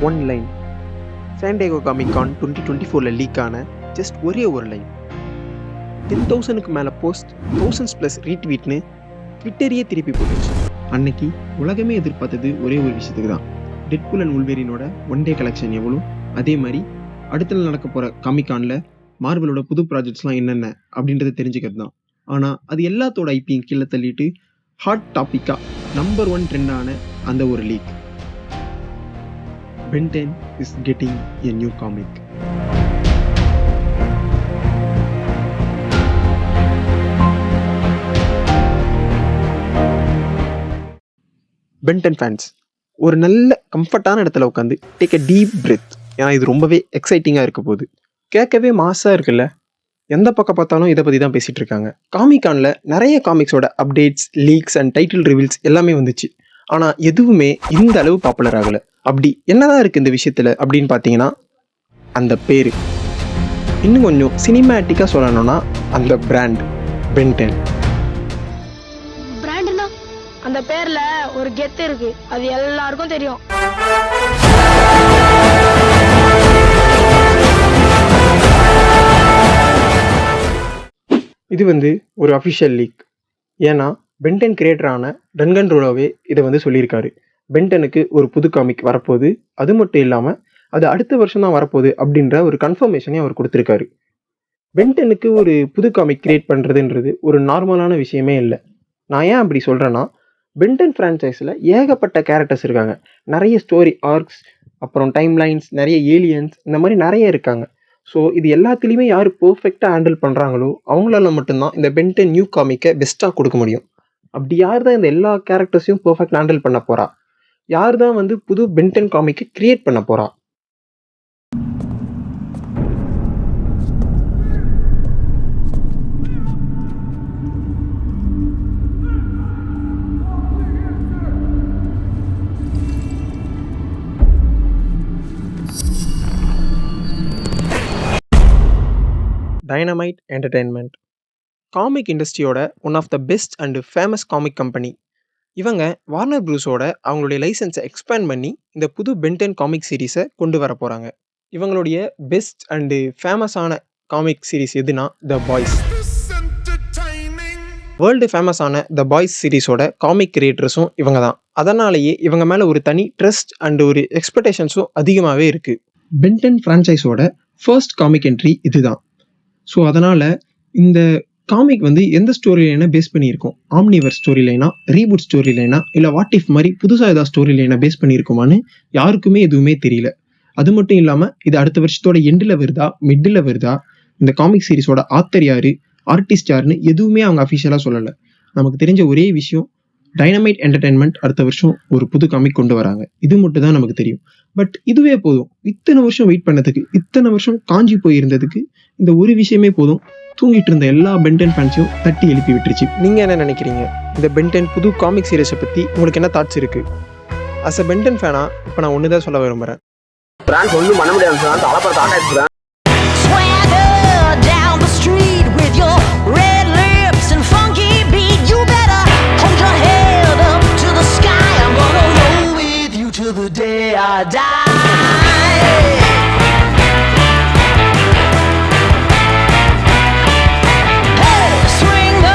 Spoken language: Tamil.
One line. San Diego comic con 2024 leak ஆன ஜஸ்ட் ஒரே ஒரு லைன். 10,000க்கு மேலே போஸ்ட், thousands + ரீட்வீட்னு ட்விட்டரையே திருப்பி போட்டுச்சு. அன்னைக்கு உலகமே எதிர்பார்த்தது ஒரே ஒரு விஷயத்துக்கு தான். டெட்பூல் அண்ட் வூல்வெரினோட ஒன் டே கலெக்ஷன் எவ்வளோ, அதே மாதிரி அடுத்த நாள் நடக்க போகிற காமிக்கானில் மார்வலோட புது ப்ராஜெக்ட்ஸ்லாம் என்னென்ன அப்படின்றத தெரிஞ்சுக்கிறது தான். ஆனால் அது எல்லாத்தோட ஐபியும் கீழே தள்ளிட்டு ஹாட் டாப்பிக்காக நம்பர் 1 ட்ரெண்டான அந்த ஒரு leak. Ben 10 is getting a new comic. Ben 10 fans ஒரு நல்ல கம்ஃபர்ட்டான இடத்துல உட்காந்து டேக் அ டீப் பிரெத். ஏன்னா இது ரொம்பவே எக்ஸைட்டிங்காக இருக்க போகுது. கேட்கவே மாஸாக இருக்குல்ல. எந்த பக்கம் பார்த்தாலும் இதை பற்றி தான் பேசிகிட்டு இருக்காங்க. காமிக்கானில் நிறைய காமிக்ஸோட updates, leaks and title reveals எல்லாமே வந்துச்சு. ஆனால் எதுவுமே இந்த அளவு பாப்புலர் ஆகலை. அப்படி என்னதான் இருக்குது இந்த விஷயத்தில் அப்படின்னு பார்த்தீங்கன்னா அந்த பேர். இன்னும் கொஞ்சம் சினிமேட்டிக்காக சொல்லணும்னா அந்த பிராண்ட் Ben 10. பிராண்ட்னா அந்த பேர்ல ஒரு கெத்து இருக்கு, அது எல்லாருக்கும் தெரியும். இது ஒரு அஃபிஷியல் லீக். ஏன்னா Ben 10 கிரியேட்டரான டங்கன் ரோலோவே இதை சொல்லியிருக்காரு. Ben 10க்கு ஒரு புது காமிக் வரப்போகுது, அது மட்டும் இல்லாமல் அது அடுத்த வருஷம் தான் வரப்போகுது அப்படின்ற ஒரு கன்ஃபர்மேஷனையும் அவர் கொடுத்துருக்காரு. Ben 10க்கு ஒரு புது காமிக் கிரியேட் பண்ணுறதுன்றது ஒரு நார்மலான விஷயமே இல்லை. நான் ஏன் அப்படி சொல்கிறேன்னா, Ben 10 ஃப்ரான்ச்சைஸில் ஏகப்பட்ட கேரக்டர்ஸ் இருக்காங்க. நிறைய ஸ்டோரி ஆர்க்ஸ், அப்புறம் டைம் லைன்ஸ், நிறைய ஏலியன்ஸ், இந்த மாதிரி நிறைய இருக்காங்க. ஸோ இது எல்லாத்துலேயுமே யார் பர்ஃபெக்டாக ஹேண்டில் பண்ணுறாங்களோ அவங்களால மட்டும்தான் இந்த Ben 10 நியூ காமிக்கை பெஸ்ட்டாக கொடுக்க முடியும். அப்படி யார் தான் இந்த எல்லா கேரக்டர்ஸையும் பர்ஃபெக்ட் ஹேண்டில் பண்ண போகிறா? யார் தான் புது Ben 10 காமிக்கை கிரியேட் பண்ண போகிறா? டைனமைட் என்டர்டெயின்மெண்ட் காமிக் இண்டஸ்ட்ரியோட one of the best and famous comic company. இவங்க வார்னர் ப்ரூஸோட அவங்களுடைய லைசன்ஸை எக்ஸ்பேண்ட் பண்ணி இந்த புது Ben 10 காமிக் சீரீஸை கொண்டு வர போகிறாங்க. இவங்களுடைய பெஸ்ட் அண்டு ஃபேமஸான காமிக் சீரீஸ் எதுனா த பாய்ஸ். வேர்ல்டு ஃபேமஸான த பாய்ஸ் சீரீஸோட காமிக் கிரியேட்டர்ஸும் இவங்க தான். அதனாலேயே இவங்க மேலே ஒரு தனி ட்ரஸ்ட் அண்டு ஒரு எக்ஸ்பெக்டேஷன்ஸும் அதிகமாகவே இருக்குது. Ben 10 ஃப்ரான்ச்சைஸோட ஃபர்ஸ்ட் காமிக் என்ட்ரி இதுதான். ஸோ அதனால் இந்த காமிக் எந்த ஸ்டோரி லைனை பேஸ் பண்ணியிருக்கோம்? ஆம்னிவர் ஸ்டோரி லைனா, ரீபூட் ஸ்டோரி லைனா, இல்லை வாட் இஃப் மாதிரி புதுசாக ஏதாவது ஸ்டோரி லைனை பேஸ் பண்ணியிருக்குமான்னு யாருக்குமே எதுவுமே தெரியல. அது மட்டும் இல்லாமல் இது அடுத்த வருஷத்தோட எண்டில் வருதா, மிட்டில் வருதா, இந்த காமிக் சீரிஸோட ஆத்தர் யார், ஆர்டிஸ்ட் யாருன்னு எதுவுமே அவங்க அஃபிஷியலாக சொல்லலை. நமக்கு தெரிஞ்ச ஒரே விஷயம், டைனமைட் என்டர்டெயின்மெண்ட் அடுத்த வருஷம் ஒரு புது காமிக் கொண்டு வராங்க. இது மட்டும் தான் நமக்கு தெரியும். பட் இதுவே போதும். இத்தனை வருஷம் வெயிட் பண்ணதுக்கு, இத்தனை வருஷம் காஞ்சி போயிருந்ததுக்கு இந்த ஒரு விஷயமே போதும். தூங்கிட்டு இருந்த எல்லா Ben 10 ஃபேன்ஸையும் தட்டி எழுப்பி விட்டுருச்சு. நீங்கள் என்ன நினைக்கிறீங்க? இந்த Ben 10 புது காமிக் சீரிஸை பற்றி உங்களுக்கு என்ன தாட்ஸ் இருக்குது? அஸ் அ Ben 10 ஃபேனா இப்போ நான் ஒன்று தான் சொல்ல விரும்புகிறேன். பிரான்ஸ் ஒன்றும் பண்ண முடியாது.